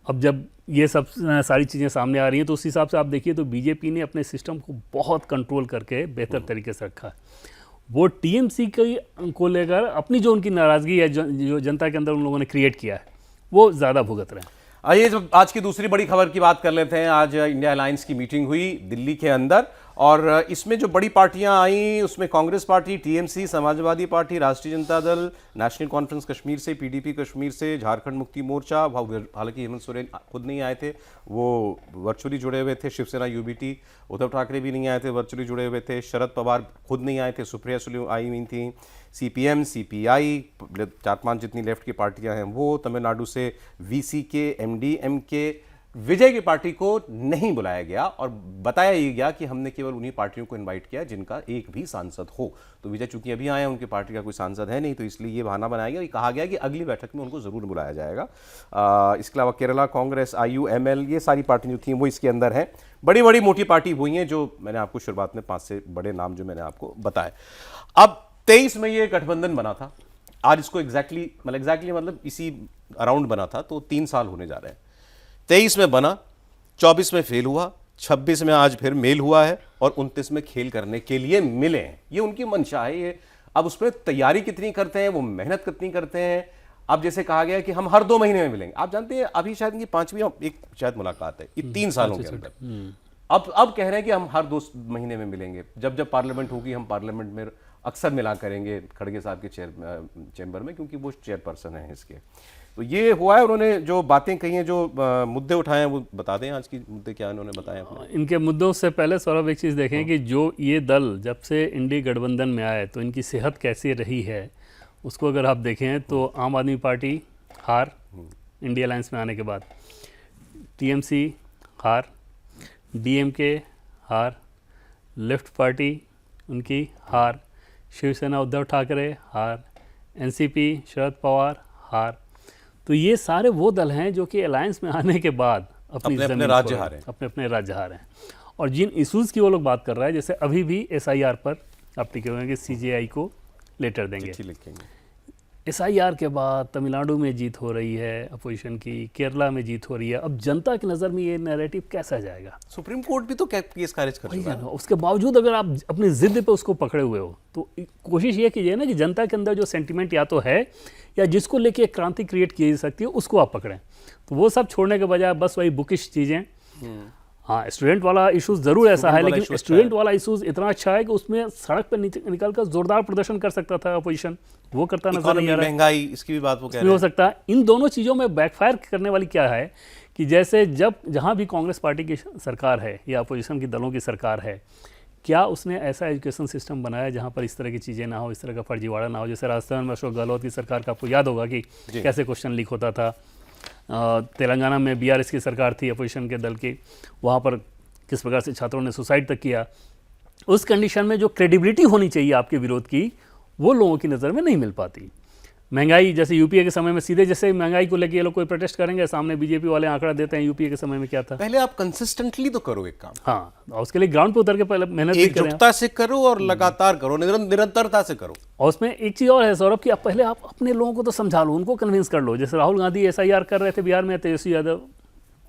अब जब ये सब सारी चीज़ें सामने आ रही हैं, तो उस हिसाब से आप देखिए तो बीजेपी ने अपने सिस्टम को बहुत कंट्रोल करके बेहतर तरीके से रखा है। वो टीएमसी को लेकर अपनी जो उनकी नाराज़गी है, जो जनता के अंदर उन लोगों ने क्रिएट किया है, वो ज़्यादा भुगत रहे हैं। आइए जब आज की दूसरी बड़ी खबर की बात कर लेते हैं। आज इंडिया अलायंस की मीटिंग हुई दिल्ली के अंदर, और इसमें जो बड़ी पार्टियां आई उसमें Congress party, TMC, Samajwadi party, राष्ट्रीय जनता दल, नेशनल कॉन्फ्रेंस कश्मीर से, पीडीपी कश्मीर से, झारखंड मुक्ति मोर्चा, हालांकि हेमंत सोरेन खुद नहीं आए थे, वो वर्चुअली जुड़े हुए थे, शिवसेना यूबीटी, उद्धव ठाकरे भी नहीं आए थे, वर्चुअली जुड़े हुए थे, शरद पवार खुद नहीं आए थे, सुप्रिया सुले आई हुई थी, सीपीएम, सीपीआई, 4-5 जितनी लेफ्ट की पार्टियां हैं वो, तमिलनाडु से वीसीके, एमडीएमके, विजय की पार्टी को नहीं बुलाया गया और बताया ये गया कि हमने केवल उन्हीं पार्टियों को इनवाइट किया जिनका एक भी सांसद हो। तो विजय चूंकि अभी आए हैं, उनकी पार्टी का कोई सांसद है नहीं, तो इसलिए ये बहाना बनाया गया, कहा गया कि अगली बैठक में उनको जरूर बुलाया जाएगा। इसके अलावा केरला कांग्रेस, आईयूएमएल, ये सारी पार्टी जो थी वो इसके अंदर हैं। बड़ी बड़ी मोटी पार्टी हुई हैं, जो मैंने आपको शुरुआत में 5 से बड़े नाम जो मैंने आपको बताए। अब 23 में ये गठबंधन बना था, आज इसको एग्जैक्टली मतलब इसी अराउंड बना था, तो 3 साल होने जा रहे हैं। 23 में बना, 24 में फेल हुआ, 26 में आज फिर मेल हुआ है, और 29 में खेल करने के लिए मिले हैं। ये उनकी मंशा है। ये अब उसमें तैयारी कितनी करते हैं, वो मेहनत कितनी करते हैं। अब जैसे कहा गया कि हम हर 2 महीने में मिलेंगे, आप जानते हैं अभी शायद इनकी 5वीं एक शायद मुलाकात है, ये 3 सालों के अंदर। अब कह रहे हैं कि हम हर 2 महीने में मिलेंगे, जब जब पार्लियामेंट होगी हम पार्लियामेंट में अक्सर मिला करेंगे खड़गे साहब के चैम्बर में, क्योंकि वो चेयरपर्सन हैं इसके। तो ये हुआ है। उन्होंने जो बातें कही हैं, जो मुद्दे उठाए हैं, वो बता दें आज की मुद्दे क्या उन्होंने बताए अपने। इनके मुद्दों से पहले सौरभ एक चीज़ देखें कि जो ये दल जब से इंडी गठबंधन में आए तो इनकी सेहत कैसी रही है, उसको अगर आप देखें तो आम आदमी पार्टी हार इंडिया अलायंस में आने के बाद, टीएमसी हार, डीएमके हार, लेफ्ट पार्टी उनकी हार, शिवसेना उद्धव ठाकरे हार, एनसीपी शरद पवार हार। तो ये सारे वो दल हैं जो कि अलायंस में आने के बाद अपने राज्य हारे हैं। और जिन इश्यूज़ की वो लोग बात कर रहे हैं, जैसे अभी भी एसआईआर पर आप टिके हुए हैं कि सीजेआई को लेटर देंगे, एसआईआर के बाद तमिलनाडु में जीत हो रही है अपोजिशन की, केरला में जीत हो रही है। अब जनता की नज़र में ये नैरेटिव कैसा जाएगा? सुप्रीम कोर्ट भी तो केस खारिज कर चुका है। उसके बावजूद अगर आप अपनी जिद पे उसको पकड़े हुए हो, तो कोशिश ये कीजिए ना कि जनता के अंदर जो सेंटिमेंट या तो है या जिसको लेके एक क्रांति क्रिएट की जा सकती है, उसको आप पकड़ें। तो वो सब छोड़ने के बजाय बस वही बुकिश चीज़ें। हाँ, स्टूडेंट वाला इशूज़ ज़रूर ऐसा है, लेकिन स्टूडेंट वाला इशूज़ इतना अच्छा है कि उसमें सड़क पर निकल कर जोरदार प्रदर्शन कर सकता था अपोजिशन, वो करता नजर नहीं आ रहा है। महंगाई, इसकी भी बात वो कह रहे हैं। हो सकता है इन दोनों चीज़ों में बैकफायर करने वाली क्या है कि जैसे जहाँ भी कांग्रेस पार्टी की सरकार है या अपोजिशन की दलों की सरकार है, क्या उसने ऐसा एजुकेशन सिस्टम बनाया जहाँ पर इस तरह की चीज़ें ना हो, इस तरह का फर्जीवाड़ा ना हो? जैसे राजस्थान में अशोक गहलोत की सरकार का आपको याद होगा कि कैसे क्वेश्चन लीक होता था। तेलंगाना में बीआरएस की सरकार थी अपोजिशन के दल की, वहाँ पर किस प्रकार से छात्रों ने सुसाइड तक किया। उस कंडीशन में जो क्रेडिबिलिटी होनी चाहिए आपके विरोध की, वो लोगों की नज़र में नहीं मिल पाती। महंगाई, जैसे यूपीए के समय में सीधे जैसे महंगाई को लेकर ये लोग कोई प्रोटेस्ट करेंगे, सामने बीजेपी वाले आंकड़ा देते हैं यूपीए के समय में क्या था। पहले आप कंसिस्टेंटली तो करो एक काम। हाँ, उसके लिए ग्राउंड पे उतर के पहले मेहनत एकजुटता से करो और लगातार करो, निरंतरता से करो। और उसमें एक चीज़ और है सौरभ कि पहले आप अपने लोगों को तो समझा लो, उनको कन्विंस कर लो। जैसे राहुल गांधी एसआईआर कर रहे थे बिहार में, तेजस्वी यादव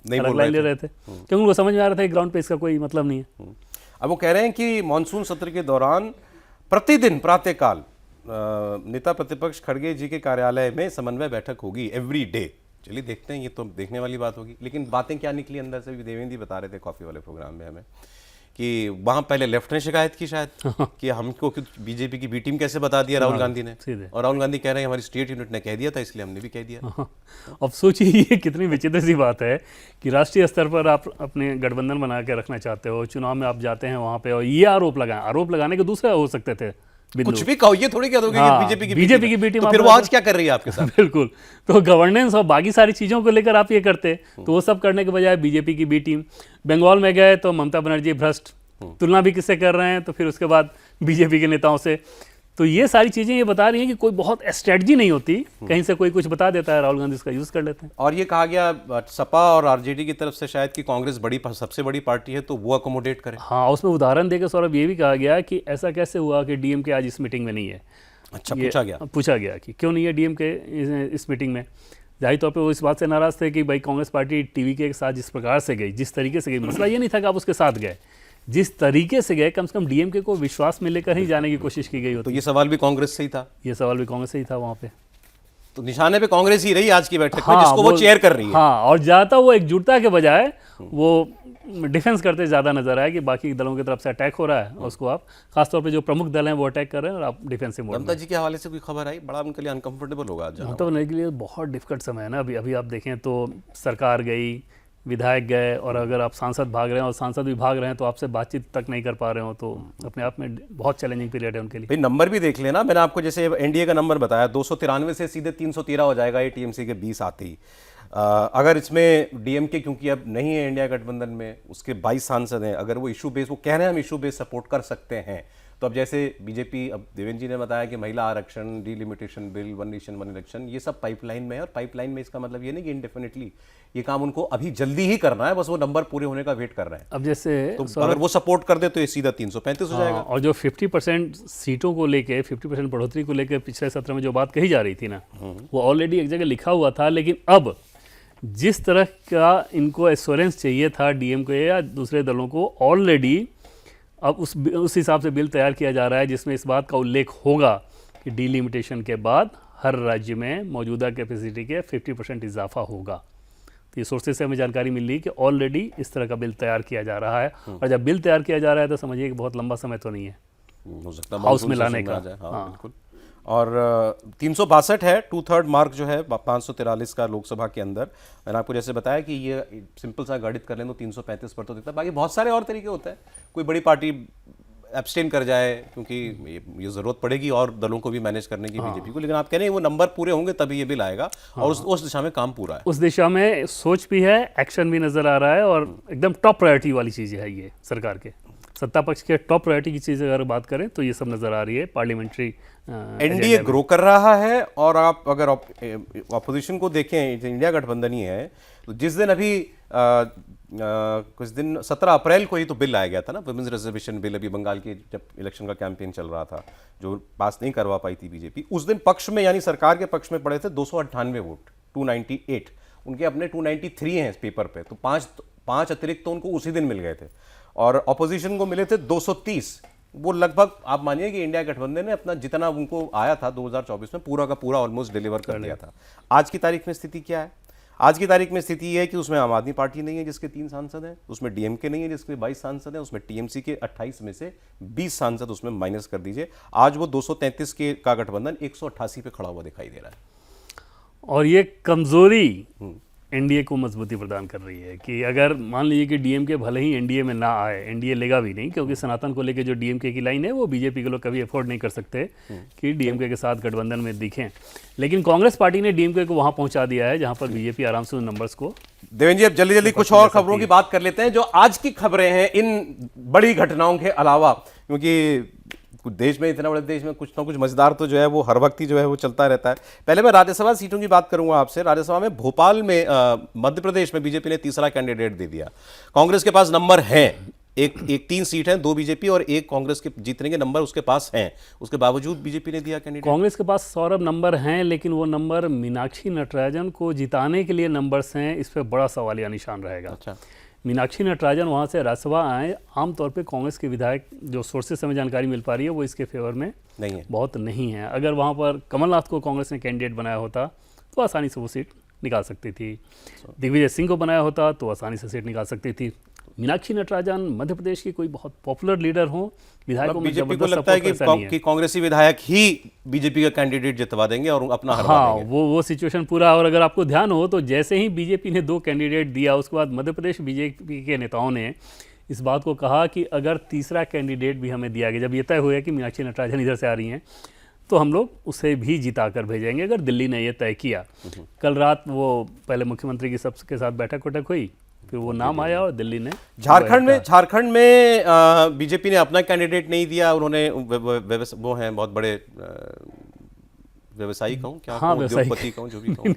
नहीं ले रहे थे, क्योंकि उनको समझ में आ रहा था ग्राउंड पे इसका कोई मतलब नहीं है। अब वो कह रहे हैं कि मानसून सत्र के दौरान प्रतिदिन प्रातःकाल नेता प्रतिपक्ष खड़गे जी के कार्यालय में समन्वय बैठक होगी एवरी डे। चलिए देखते हैं, ये तो देखने वाली बात होगी। लेकिन बातें क्या निकली अंदर से भी देवेंद्र बता रहे थे कॉफी वाले प्रोग्राम में हमें कि वहां पहले लेफ्ट ने शिकायत की शायद कि हमको बीजेपी की बी टीम कैसे बता दिया राहुल गांधी ने, सीधे। और राहुल गांधी कह रहे हैं हमारी स्टेट यूनिट ने कह दिया था इसलिए हमने भी कह दिया। अब सोचिए ये कितनी विचित्र सी बात है कि राष्ट्रीय स्तर पर आप अपने गठबंधन बना के रखना चाहते हो, चुनाव में आप जाते हैं वहां पे और ये आरोप लगाने के दूसरे हो सकते थे बिंदु। कुछ भी कहो, ये थोड़ी कह दोगे हाँ, बीजेपी बीजेपी की तो फिर वो आज क्या कर रही है आपके साथ? बिल्कुल। तो गवर्नेंस और बाकी सारी चीज़ों को लेकर आप ये करते, तो वो सब करने के बजाय बीजेपी की बी टीम, बंगाल में गए तो ममता बनर्जी भ्रष्ट, तुलना भी किससे कर रहे हैं, तो फिर उसके बाद बीजेपी के नेताओं से। तो ये सारी चीज़ें ये बता रही हैं कि कोई बहुत स्ट्रेटजी नहीं होती, कहीं से कोई कुछ बता देता है, राहुल गांधी इसका यूज़ कर लेते हैं। और ये कहा गया सपा और आरजेडी की तरफ से शायद कि कांग्रेस सबसे बड़ी पार्टी है तो वो अकोमोडेट करे। हाँ, उसमें उदाहरण देकर सौरभ ये भी कहा गया कि ऐसा कैसे हुआ कि डीएमके आज इस मीटिंग में नहीं है। अच्छा, पूछा गया कि क्यों नहीं है डीएमके इस मीटिंग में। जाहिर तौर पे वो इस बात से नाराज़ थे कि भाई कांग्रेस पार्टी टीवी के साथ जिस प्रकार से गई, जिस तरीके से गई, मसला ये नहीं था कि आप उसके साथ गए, जिस तरीके से गए, कम से कम डीएमके को विश्वास में लेकर ही जाने की कोशिश की गई होती। तो ये सवाल भी कांग्रेस से ही था, ये सवाल भी कांग्रेस से ही था वहाँ पे। तो निशाने पे कांग्रेस ही रही आज की बैठक में, जिसको वो चेयर कर रही है। हाँ, और ज़्यादा वो एकजुटता के बजाय वो डिफेंस करते ज़्यादा नजर आया कि बाकी दलों की तरफ से अटैक हो रहा है, उसको आप खासतौर पे जो प्रमुख दल हैं वो अटैक कर रहे हैं और आप डिफेंसिव मोड में। ममता जी के हवाले से कोई खबर आई? बड़ा उनके लिए अनकंफर्टेबल होगा आज। ममता बनर्जी के लिए बहुत डिफिकल्ट समय है ना अभी आप देखें तो सरकार गई, विधायक गए, और अगर आप सांसद भाग रहे हैं और सांसद भी भाग रहे हैं तो आपसे बातचीत तक नहीं कर पा रहे हो, तो अपने आप में बहुत चैलेंजिंग पीरियड है उनके लिए। भाई नंबर भी देख लेना, मैंने आपको जैसे एनडीए का नंबर बताया 293 से सीधे 313 हो जाएगा ये टीएमसी के 20 आते ही। अगर इसमें डीएमके क्योंकि अब नहीं है इंडिया गठबंधन में, उसके 22 सांसद हैं, अगर वो इशू बेस, वो कह रहे हैं हम इशू बेस सपोर्ट कर सकते हैं, तो अब जैसे बीजेपी, अब देवेंद्र जी ने बताया कि महिला आरक्षण, delimitation bill, one nation one election, ये सब पाइपलाइन में है। और पाइपलाइन में इसका मतलब ये नहीं कि इंडेफिनिटली ये काम उनको अभी जल्दी ही करना है, बस वो नंबर पूरे होने का वेट कर रहे हैं। अब जैसे तो अगर वो सपोर्ट कर दे तो ये सीधा 335 हो जाएगा। और जो 50% सीटों को लेके, 50% बढ़ोतरी को लेकर पिछले सत्र में जो बात कही जा रही थी ना, वो ऑलरेडी एक जगह लिखा हुआ था। लेकिन अब जिस तरह का इनको एश्योरेंस चाहिए था डीएमके या दूसरे दलों को, ऑलरेडी अब उस हिसाब से बिल तैयार किया जा रहा है जिसमें इस बात का उल्लेख होगा कि डिलिमिटेशन के बाद हर राज्य में मौजूदा कैपेसिटी के 50% इजाफा होगा। तो ये सोर्सेज से हमें जानकारी मिल रही है कि ऑलरेडी इस तरह का बिल तैयार किया जा रहा है, और जब बिल तैयार किया जा रहा है तो समझिए कि बहुत लंबा समय तो नहीं है हो सकता है हाउस में लाने का। हाँ, बिल्कुल। और 362 है, 2/3 मार्क जो है 543 का लोकसभा के अंदर। मैंने आपको जैसे बताया कि ये सिंपल सा गणित कर लें तो 335 पर तो देता है। बाकी बहुत सारे और तरीके होते हैं, कोई बड़ी पार्टी एब्सटेन कर जाए क्योंकि ये जरूरत पड़ेगी और दलों को भी मैनेज करने की बीजेपी को, लेकिन आप कह रहे हैं वो नंबर पूरे होंगे तभी ये बिल आएगा, और उस दिशा में काम पूरा है। उस दिशा में सोच भी है, एक्शन भी नजर आ रहा है, और एकदम टॉप प्रायोरिटी वाली चीज़ है ये सरकार के सत्ता पक्ष के टॉप प्रायोरिटी की चीज़ अगर बात करें तो ये सब नजर आ रही है पार्लियामेंट्री। एनडीए ग्रो कर रहा है, और आप अगर ऑपोजिशन को देखें, इंडिया गठबंधन ही है, तो जिस दिन अभी कुछ दिन 17 अप्रैल को ही तो बिल आया गया था ना, वुमेन्स रिजर्वेशन बिल, अभी बंगाल के जब इलेक्शन का कैंपेन चल रहा था, जो पास नहीं करवा पाई थी बीजेपी, उस दिन पक्ष में यानी सरकार के पक्ष में पड़े थे 298 वोट, 298। उनके अपने 293 हैं इस पेपर पे, तो पांच अतिरिक्त तो उनको उसी दिन मिल गए थे, और ऑपोजिशन को मिले थे 230। वो लगभग आप मानिए कि इंडिया गठबंधन ने अपना जितना उनको आया था 2024 में पूरा का पूरा ऑलमोस्ट डिलीवर कर दिया था। आज की तारीख में स्थिति क्या है? आज की तारीख में स्थिति यह है कि उसमें आम आदमी पार्टी नहीं है जिसके 3 सांसद हैं, उसमें डीएमके नहीं है जिसके 22 सांसद हैं, उसमें टीएमसी के 28 में से 20 सांसद उसमें माइनस कर दीजिए। आज वो 233 का गठबंधन 188 पे खड़ा हुआ दिखाई दे रहा है। और ये कमजोरी एनडीए को मजबूती प्रदान कर रही है कि अगर मान लीजिए कि डीएमके भले ही एनडीए में ना आए, एनडीए लेगा भी नहीं, क्योंकि सनातन को लेकर जो डीएमके की लाइन है वो बीजेपी के लोग कभी अफोर्ड नहीं कर सकते कि डीएमके के साथ गठबंधन में दिखें। लेकिन कांग्रेस पार्टी ने डीएमके को वहां पहुंचा दिया है जहां पर बीजेपी आराम से उन नंबर्स को। देवेंद्र जी, अब जल्दी जल्दी कुछ और खबरों की बात कर लेते हैं जो आज की खबरें हैं इन बड़ी घटनाओं के अलावा, क्योंकि देश में, इतना बड़े देश में कुछ ना कुछ मजेदार तो जो है वो हर वक्त ही जो है वो चलता रहता है। पहले मैं राज्यसभा सीटों की बात करूंगा आपसे। राज्यसभा में भोपाल में मध्य प्रदेश में बीजेपी ने तीसरा कैंडिडेट दे दिया। कांग्रेस के पास नंबर है, एक 3 सीट हैं, 2 बीजेपी और 1 कांग्रेस के जीतने के नंबर उसके पास हैं, उसके बावजूद बीजेपी ने दिया कैंडिडेट। कांग्रेस के पास सौरभ नंबर हैं, लेकिन वो नंबर मीनाक्षी नटराजन को जिताने के लिए नंबर्स हैं, इस पर बड़ा सवालिया निशान रहेगा। अच्छा, मीनाक्षी नटराजन वहाँ से राज्यसभा आए, आमतौर पे कांग्रेस के विधायक जो सोर्सेज से हमें जानकारी मिल पा रही है वो इसके फेवर में नहीं है, बहुत नहीं है। अगर वहाँ पर कमलनाथ को कांग्रेस ने कैंडिडेट बनाया होता तो आसानी से वो सीट निकाल सकती थी, दिग्विजय सिंह को बनाया होता तो आसानी से सीट निकाल सकती थी। मीनाक्षी नटराजन मध्य प्रदेश की कोई बहुत पॉपुलर लीडर हो, विधायकों में बीजेपी को जबरदस्त लगता है सपोर्ट ऐसा नहीं है। कि कांग्रेसी विधायक ही बीजेपी का कैंडिडेट जितवा देंगे और अपना हरवा हाँ, देंगे। वो सिचुएशन पूरा। और अगर आपको ध्यान हो तो जैसे ही बीजेपी ने 2 कैंडिडेट दिया, उसके बाद मध्य प्रदेश बीजेपी के नेताओं ने इस बात को कहा कि अगर तीसरा कैंडिडेट भी हमें दिया गया, जब ये तय हुआ कि मीनाक्षी नटराजन इधर से आ रही हैं, तो हम लोग उसे भी जिता कर भेजेंगे, अगर दिल्ली ने ये तय किया। कल रात वो पहले मुख्यमंत्री की सबके साथ बैठक हुई, फिर वो नाम आया और दिल्ली ने झारखंड में बीजेपी ने अपना कैंडिडेट नहीं दिया। उन्होंने वो हैं बहुत बड़े व्यवसायी कहूँ क्या, हाँ, उद्योगपति कहूँ, जो भी कहूँ,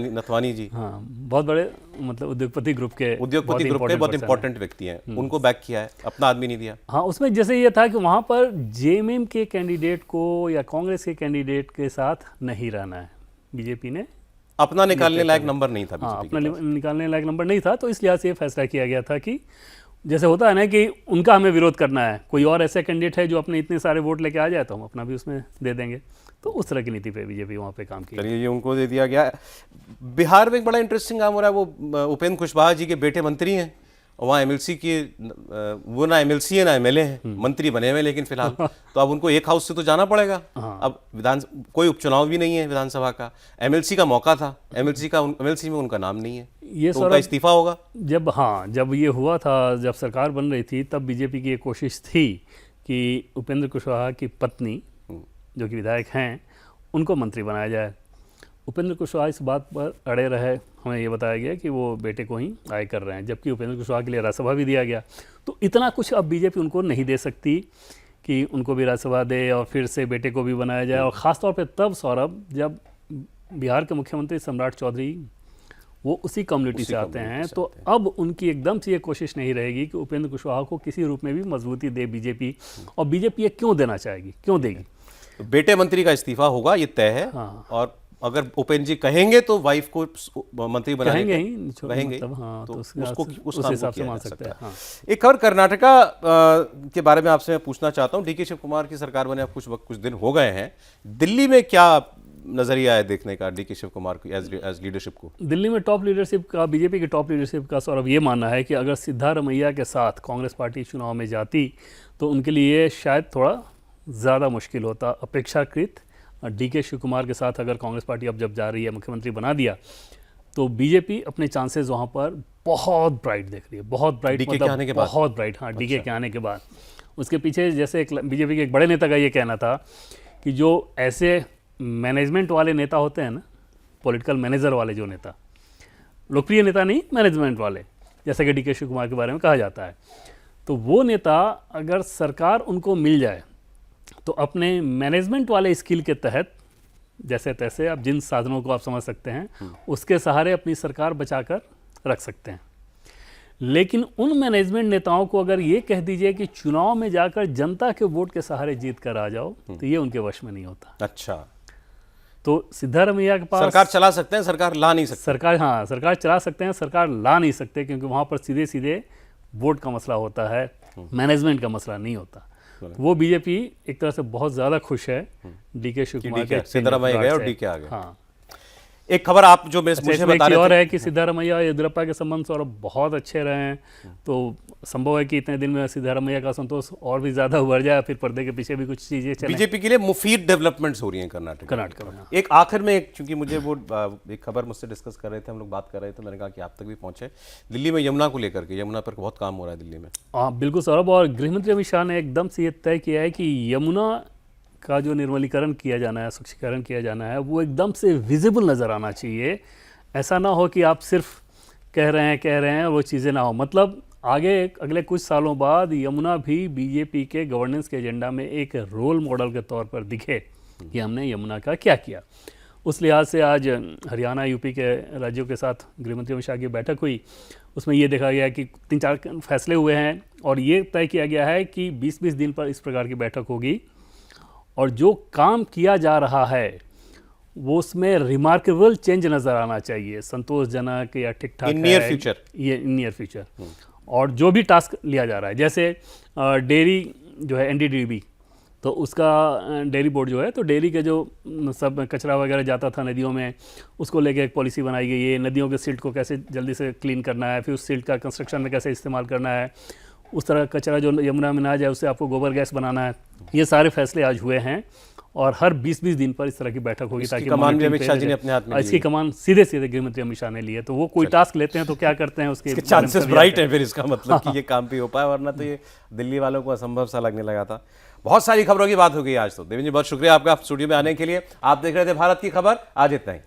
नथवानी जी, हाँ, बहुत बड़े मतलब उद्योगपति ग्रुप के बहुत इंपॉर्टेंट व्यक्ति हैं। उनको बैक किया है, अपना आदमी नहीं दिया। हाँ, उसमें जैसे ये था कि वहाँ पर जेएमएम के कैंडिडेट को या कांग्रेस के कैंडिडेट के साथ नहीं रहना है। बीजेपी ने अपना निकालने लायक नंबर नहीं था। हाँ, अपना निकालने लायक नंबर नहीं था, तो इस लिहाज से ये फैसला किया गया था कि जैसे होता है ना कि उनका हमें विरोध करना है, कोई और ऐसा कैंडिडेट है जो अपने इतने सारे वोट लेके आ जाए तो हम अपना भी उसमें दे देंगे। तो उस तरह की नीति पे बीजेपी वहाँ पे काम की। चलिए, ये उनको दे दिया गया। बिहार में एक बड़ा इंटरेस्टिंग काम हो रहा है। वो उपेंद्र कुशवाहा जी के बेटे मंत्री हैं, और वहाँ एमएलसी की वो ना एमएलसी है ना एमएलए हैं, मंत्री बने हुए लेकिन फिलहाल तो अब उनको एक हाउस से तो जाना पड़ेगा। अब कोई उपचुनाव भी नहीं है विधानसभा का, एमएलसी का मौका था, एमएलसी में उनका नाम नहीं है, ये तो उनका इस्तीफा होगा। जब ये हुआ था, जब सरकार बन रही थी, तब बीजेपी की ये कोशिश थी कि उपेंद्र कुशवाहा की पत्नी जो कि विधायक हैं उनको मंत्री बनाया जाए। उपेंद्र कुशवाहा इस बात पर अड़े रहे, हमें ये बताया गया कि वो बेटे को ही आय कर रहे हैं, जबकि उपेंद्र कुशवाहा के लिए राज्यसभा भी दिया गया। तो इतना कुछ अब बीजेपी उनको नहीं दे सकती कि उनको भी राज्यसभा दे और फिर से बेटे को भी बनाया जाए। और ख़ासतौर पे तब सौरभ, जब बिहार के मुख्यमंत्री सम्राट चौधरी वो उसी कम्युनिटी से आते हैं, तो अब उनकी एकदम से ये कोशिश नहीं रहेगी कि उपेंद्र कुशवाहा को किसी रूप में भी मजबूती दे बीजेपी। और बीजेपी ये क्यों देना चाहेगी, क्यों देगी? बेटे मंत्री का इस्तीफा होगा, ये तय है। हाँ। और अगर उपेंद्र जी कहेंगे तो वाइफ को मंत्री बनाएंगे, कहेंगे मतलब, हाँ, तो उस हिसाब से मान सकते हैं। हाँ। एक खबर कर्नाटका के बारे में आपसे मैं पूछना चाहता हूं। डीके शिव कुमार की सरकार बने अब कुछ दिन हो गए हैं। दिल्ली में क्या नजरिया है देखने का डीके शिव कुमार की एज लीडरशिप को? दिल्ली में टॉप लीडरशिप का, बीजेपी की टॉप लीडरशिप का सौरभ ये मानना है कि अगर सिद्धारमैया के साथ कांग्रेस पार्टी चुनाव में जाती तो उनके लिए शायद थोड़ा ज़्यादा मुश्किल होता अपेक्षाकृत। डीके शिव कुमार के साथ अगर कांग्रेस पार्टी अब जब जा रही है, मुख्यमंत्री बना दिया, तो बीजेपी अपने चांसेस वहाँ पर बहुत ब्राइट देख रही है, बहुत ब्राइट, मतलब बहुत ब्राइट। हाँ, डीके के आने के बाद उसके पीछे जैसे बीजेपी के एक बड़े नेता का ये कहना था कि जो ऐसे मैनेजमेंट वाले नेता होते हैं ना, पॉलिटिकल मैनेजर वाले जो नेता, लोकप्रिय नेता नहीं, मैनेजमेंट वाले, जैसे कि डीके शिव कुमार के बारे में कहा जाता है, तो वो नेता अगर सरकार उनको मिल जाए तो अपने मैनेजमेंट वाले स्किल के तहत, जैसे तैसे आप जिन साधनों को आप समझ सकते हैं, उसके सहारे अपनी सरकार बचाकर रख सकते हैं। लेकिन उन मैनेजमेंट नेताओं को अगर ये कह दीजिए कि चुनाव में जाकर जनता के वोट के सहारे जीत कर आ जाओ, तो ये उनके वश में नहीं होता। अच्छा, तो सिद्धारमैया के पास सरकार चला सकते हैं, सरकार ला नहीं सकते। सरकार चला सकते हैं, सरकार ला नहीं सकते, क्योंकि वहाँ पर सीधे सीधे वोट का मसला होता है, मैनेजमेंट का मसला नहीं होता। वो बीजेपी एक तरह से बहुत ज़्यादा खुश है डीके शिव कुमार के, सिद्धारमैया गए और डीके आ गए। हाँ। एक खबर आप जो मुझे बता रहे थे और है कि सिद्धारमैया और येदियुरप्पा के संबंध और बहुत अच्छे रहे हैं, तो संभव है कि इतने दिन में सिद्धारमैया का संतोष और भी ज्यादा उभर जाए, फिर पर्दे के पीछे भी कुछ चीजें चलें। बीजेपी के लिए मुफीद डेवलपमेंट्स हो रही हैं कर्नाटक में। एक आखिर में चूंकि मुझे वो एक खबर मुझसे डिस्कस कर रहे थे, हम लोग बात कर रहे थे, मैंने कहा कि आप तक भी पहुंचे। दिल्ली में यमुना को लेकर के, यमुना पर बहुत काम हो रहा है दिल्ली में। हाँ बिल्कुल सौरभ, और गृहमंत्री अमित शाह ने एकदम से ये तय किया है कि यमुना का जो निर्मलीकरण किया जाना है, स्वच्छीकरण किया जाना है, वो एकदम से विजिबल नज़र आना चाहिए। ऐसा ना हो कि आप सिर्फ कह रहे हैं वो चीज़ें ना हो। मतलब आगे अगले कुछ सालों बाद यमुना भी बीजेपी के गवर्नेंस के एजेंडा में एक रोल मॉडल के तौर पर दिखे कि हमने यमुना का क्या किया। उस लिहाज से आज हरियाणा यूपी के राज्यों के साथ गृहमंत्री अमित शाह की बैठक हुई, उसमें ये देखा गया कि 3-4 फैसले हुए हैं और ये तय किया गया है कि 20-20 दिन पर इस प्रकार की बैठक होगी और जो काम किया जा रहा है वो उसमें रिमार्केबल चेंज नज़र आना चाहिए, संतोषजनक या ठीक ठाक इन नियर फ्यूचर, ये इन नियर फ्यूचर। और जो भी टास्क लिया जा रहा है, जैसे डेयरी जो है एनडीडीबी तो उसका डेयरी बोर्ड जो है, तो डेयरी के जो सब कचरा वगैरह जाता था नदियों में, उसको लेके एक पॉलिसी बनाई गई है। नदियों के सिल्ट को कैसे जल्दी से क्लीन करना है, फिर उस सिल्ट का कंस्ट्रक्शन में कैसे इस्तेमाल करना है, उस तरह कचरा जो यमुना में ना जाए उससे आपको गोबर गैस बनाना है। ये सारे फैसले आज हुए हैं और हर 20-20 दिन पर इस तरह की बैठक होगी ताकि कमान भी monitoring अमित शाह पे जी ने रहे। अपने हाथ में इसकी कमान सीधे सीधे गृह मंत्री अमित शाह ने ली है। तो वो कोई टास्क लेते हैं तो क्या करते हैं उसके चांसेस ब्राइट है फिर, इसका मतलब कि ये काम भी हो पाए, वरना तो ये दिल्ली वालों को असंभव सा लगने लगा था। बहुत सारी खबरों की बात हो गई आज तो। देवेंद्र जी बहुत शुक्रिया आपका स्टूडियो में आने के लिए। आप देख रहे थे भारत की खबर, आज इतना ही।